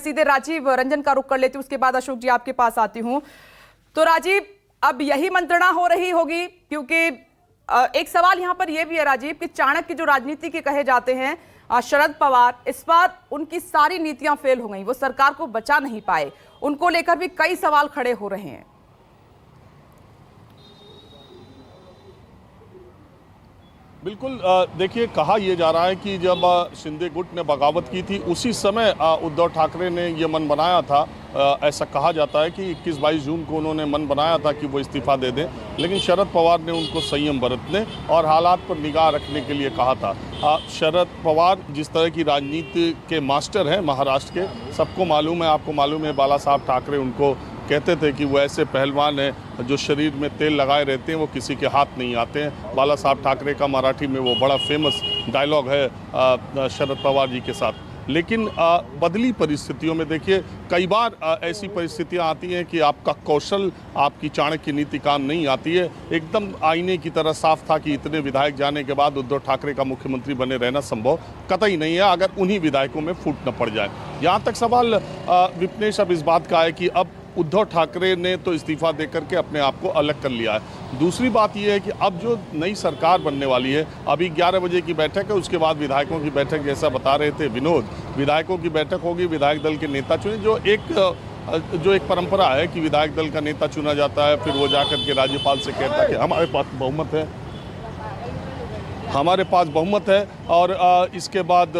सीधे राजीव रंजन का रुख कर लेती हूँ, उसके बाद अशोक जी आपके पास आती हूँ। तो राजीव, अब यही मंत्रणा हो रही होगी, क्योंकि एक सवाल यहां पर यह भी है राजीव कि चाणक्य जो राजनीति के कहे जाते हैं शरद पवार, इस बार उनकी सारी नीतियां फेल हो गई, वो सरकार को बचा नहीं पाए। उनको लेकर भी कई सवाल खड़े हो रहे हैं। बिल्कुल, देखिए, कहा यह जा रहा है कि जब शिंदे गुट ने बगावत की थी उसी समय उद्धव ठाकरे ने यह मन बनाया था। ऐसा कहा जाता है कि 21-22 जून को उन्होंने मन बनाया था कि वो इस्तीफा दे दें, लेकिन शरद पवार ने उनको संयम बरतने और हालात पर निगाह रखने के लिए कहा था। शरद पवार जिस तरह की राजनीति के मास्टर हैं महाराष्ट्र के, सबको मालूम है, आपको मालूम है, बाला साहब ठाकरे उनको कहते थे कि वो ऐसे पहलवान हैं जो शरीर में तेल लगाए रहते हैं, वो किसी के हाथ नहीं आते हैं। बाला साहब ठाकरे का मराठी में वो बड़ा फेमस डायलॉग है शरद पवार जी के साथ। लेकिन बदली परिस्थितियों में देखिए, कई बार ऐसी परिस्थितियां आती हैं कि आपका कौशल, आपकी चाणक्य नीति काम नहीं आती है। एकदम आईने की तरह साफ था कि इतने विधायक जाने के बाद उद्धव ठाकरे का मुख्यमंत्री बने रहना संभव कतई नहीं है अगर उन्हीं विधायकों में फूट न पड़ जाए। यहाँ तक सवाल विपनेश अब इस बात का है कि अब उद्धव ठाकरे ने तो इस्तीफा देकर के अपने आप को अलग कर लिया है। दूसरी बात यह है कि अब जो नई सरकार बनने वाली है, अभी 11 बजे की बैठक है, उसके बाद विधायकों की बैठक, जैसा बता रहे थे विनोद, विधायकों की बैठक होगी, विधायक दल के नेता चुने, जो एक परंपरा है कि विधायक दल का नेता चुना जाता है, फिर वो जाकर के राज्यपाल से कहता है कि हमारे पास बहुमत है और इसके बाद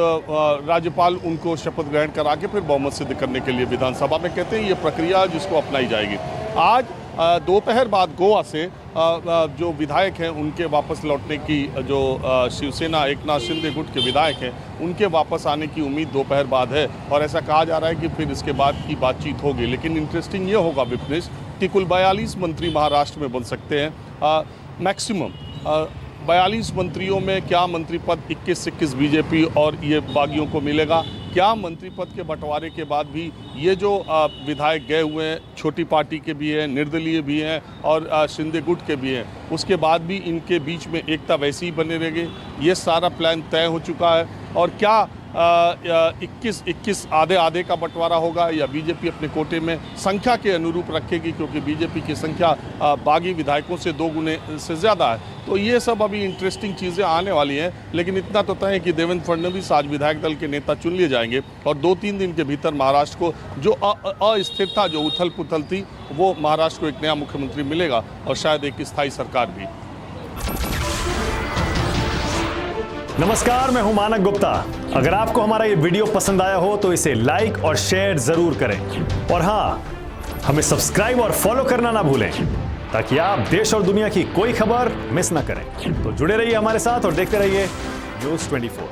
राज्यपाल उनको शपथ ग्रहण करा के फिर बहुमत सिद्ध करने के लिए विधानसभा में कहते हैं। ये प्रक्रिया जिसको अपनाई जाएगी। आज दोपहर बाद गोवा से जो विधायक हैं उनके वापस लौटने की, जो शिवसेना एकनाथ शिंदे गुट के विधायक हैं, उनके वापस आने की उम्मीद दोपहर बाद है और ऐसा कहा जा रहा है कि फिर इसके बाद की बातचीत होगी। लेकिन इंटरेस्टिंग ये होगा विपनेश कि कुल 42 मंत्री महाराष्ट्र में बन सकते हैं मैक्सिमम। 42 मंत्रियों में क्या मंत्री पद 21-21 बीजेपी और ये बागियों को मिलेगा? क्या मंत्री पद के बंटवारे के बाद भी ये जो विधायक गए हुए हैं, छोटी पार्टी के भी हैं, निर्दलीय भी हैं और शिंदे गुट के भी हैं, उसके बाद भी इनके बीच में एकता वैसी ही बने रहेगी? ये सारा प्लान तय हो चुका है। और क्या 21-21 आधे का बंटवारा होगा या बीजेपी अपने कोटे में संख्या के अनुरूप रखेगी, क्योंकि बीजेपी की संख्या बागी विधायकों से 2 गुने से ज़्यादा है। तो ये सब अभी इंटरेस्टिंग चीज़ें आने वाली हैं। लेकिन इतना तो तय है कि देवेंद्र फडणवीस आज विधायक दल के नेता चुन लिए जाएंगे और 2-3 दिन के भीतर महाराष्ट्र को जो अस्थिर था, जो उथल पुथल थी, वो महाराष्ट्र को एक नया मुख्यमंत्री मिलेगा और शायद एक स्थायी सरकार भी। नमस्कार, मैं हूं मानक गुप्ता। अगर आपको हमारा ये वीडियो पसंद आया हो तो इसे लाइक और शेयर जरूर करें और हाँ, हमें सब्सक्राइब और फॉलो करना ना भूलें ताकि आप देश और दुनिया की कोई खबर मिस ना करें। तो जुड़े रहिए हमारे साथ और देखते रहिए न्यूज़ 24।